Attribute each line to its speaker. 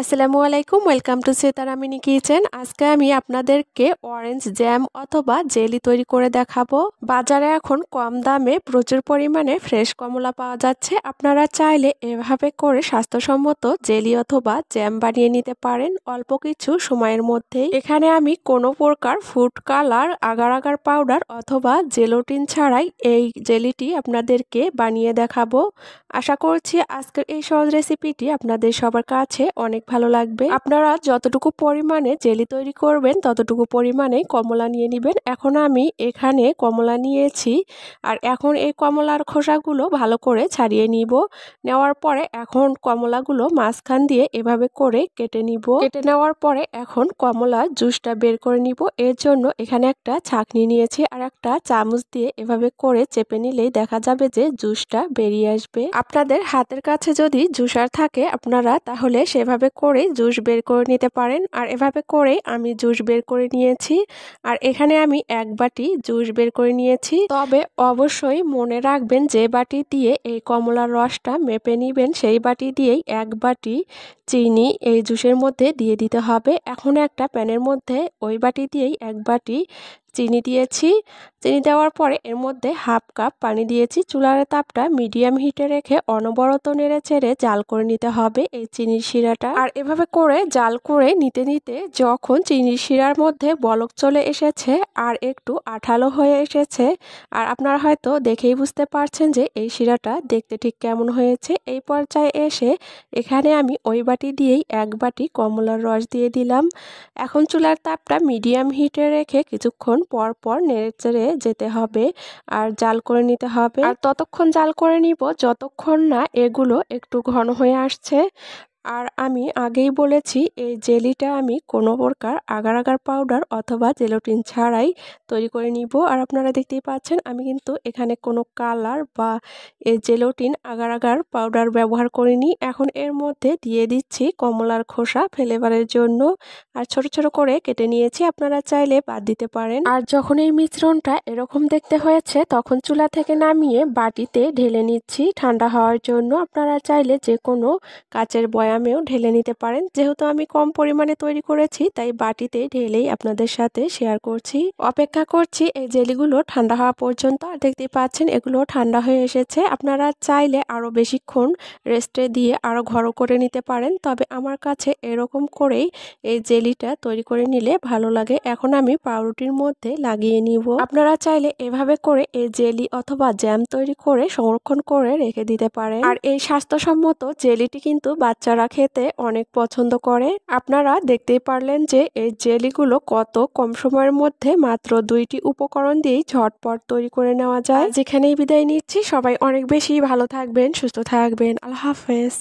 Speaker 1: আসসালামু আলাইকুম, welcome to সিতারামিনী kitchen. আজকে আমি আপনাদেরকে অরেঞ্জ জ্যাম অথবা জেলি তৈরি করে দেখাবো। বাজারে এখন কম দামে প্রচুর পরিমাণে ফ্রেশ কমলা পাওয়া যাচ্ছে। আপনারা চাইলে এভাবে করে স্বাস্থ্যসম্মত জেলি অথবা জ্যাম বানিয়ে নিতে পারেন অল্প কিছু সময়ের মধ্যেই। এখানে আমি কোনো প্রকার food colour, agar agar powder অথবা জেলোটিন ছাড়াই এই জেলিটি আপনাদেরকে বানিয়ে দেখাবো। আশা করছি আজকের এই সহজ রেসিপিটি আপনাদের সবার কাছে অনেক ভালো লাগবে। আপনারা যতটুকু পরিমাণে জেলি তৈরি করবেন ততটুকু পরিমাণে কমলা নিয়ে নেবেন। এখন আমি এখানে কমলা নিয়েছি, আর এখন এই কমলার খোসাগুলো ভালো করে ছাড়িয়ে নিব। নেওয়ার পরে এখন কমলাগুলো মাঝখান দিয়ে এভাবে করে কেটে নিব। কেটে নেওয়ার পরে এখন কমলার জুসটা বের করে নিব। এর জন্য এখানে একটা ছাঁকনি নিয়েছি, আর একটা চামচ দিয়ে এভাবে করে চেপে নিলেই দেখা যাবে যে জুসটা বেরিয়ে আসবে। আপনাদের হাতের কাছে যদি জুসার থাকে আপনারা তাহলে সেভাবে করে জুস বের করে নিতে পারেন। আর এভাবে করে আমি জুস বের করে নিয়েছি, আর এখানে আমি এক বাটি জুস বের করে নিয়েছি। তবে অবশ্যই মনে রাখবেন যে বাটি দিয়ে এই কমলার রসটা মেপে নিবেন সেই বাটি দিয়েই এক বাটি চিনি এই জুসের মধ্যে দিয়ে দিতে হবে। এখন একটা প্যানের মধ্যে ওই বাটি দিয়েই এক বাটি চিনি দিয়েছি। চিনি দেওয়ার পরে এর মধ্যে হাফ কাপ পানি দিয়েছি। চুলার তাপটা মিডিয়াম হিটে রেখে অনবরত নেড়ে চেড়ে জাল করে নিতে হবে এই চিনির শিরাটা। আর এভাবে করে জাল করে নিতে নিতে যখন চিনির শিরার মধ্যে বলক চলে এসেছে আর একটু আঠালো হয়ে এসেছে, আর আপনারা হয়তো দেখেই বুঝতে পারছেন যে এই শিরাটা দেখতে ঠিক কেমন হয়েছে। এই পর্যায়ে এসে এখানে আমি ওই বাটি দিয়েই এক বাটি কমলার রস দিয়ে দিলাম। এখন চুলার তাপটা মিডিয়াম হিটে রেখে কিছুক্ষণ পর পর নেড়ে চেড়ে যেতে হবে আর জাল করে নিতে হবে। আর ততক্ষণ জাল করে নিব যতক্ষণ না এগুলো একটু ঘন হয়ে আসছে। আর আমি আগেই বলেছি এই জেলিটা আমি কোনো প্রকার আগার আগার পাউডার অথবা জেলোটিন ছাড়াই তৈরি করে নিব। আর আপনারা দেখতেই পাচ্ছেন আমি কিন্তু এখানে কোনো কালার বা এই জেলোটিন আগার আগার পাউডার ব্যবহার করিনি। এখন এর মধ্যে দিয়ে দিচ্ছি কমলার খোসা ফ্লেভারের জন্য, আর ছোট ছোট করে কেটে নিয়েছি, আপনারা চাইলে বাদ দিতে পারেন। আর যখন এই মিশ্রণটা এরকম দেখতে হয়েছে তখন চুলা থেকে নামিয়ে বাটিতে ঢেলে নিচ্ছি ঠান্ডা হওয়ার জন্য। আপনারা চাইলে যে কোনো কাচের বয়ামেও ঢেলে নিতে পারেন। যেহেতু আমি কম পরিমাণে তৈরি করেছি তাই বাটিতে ঢেলেই আপনাদের সাথে শেয়ার করছি। অপেক্ষা করছি এই জেলিগুলো ঠান্ডা হওয়া পর্যন্ত। আর দেখতেই পাচ্ছেন এগুলো ঠান্ডা হয়ে এসেছে। আপনারা চাইলে আরো বেশিক্ষণ রেস্টে দিয়ে আরো ঘন করে নিতে পারেন, তবে আমার কাছে এরকম করেই এই জেলিটা তৈরি করে নিলে ভালো লাগে। এখন আমি পাউরুটির মধ্যে লাগিয়ে নিব। আপনারা চাইলে এভাবে করে এই জেলি অথবা জ্যাম তৈরি করে সংরক্ষণ করে রেখে দিতে পারেন। আর এই স্বাস্থ্যসম্মত জেলিটি কিন্তু বাচ্চারা খেতে অনেক পছন্দ করে। আপনারা দেখতেই পারলেন যে এই জেলিগুলো কত কম সময়ের মধ্যে মাত্র 2টি উপকরণ দিয়েই ঝটপট তৈরি করে নেওয়া যায়। যেখানেই বিদায় নিচ্ছি, সবাই অনেক বেশি ভালো থাকবেন, সুস্থ থাকবেন। আল্লাহ হাফেজ।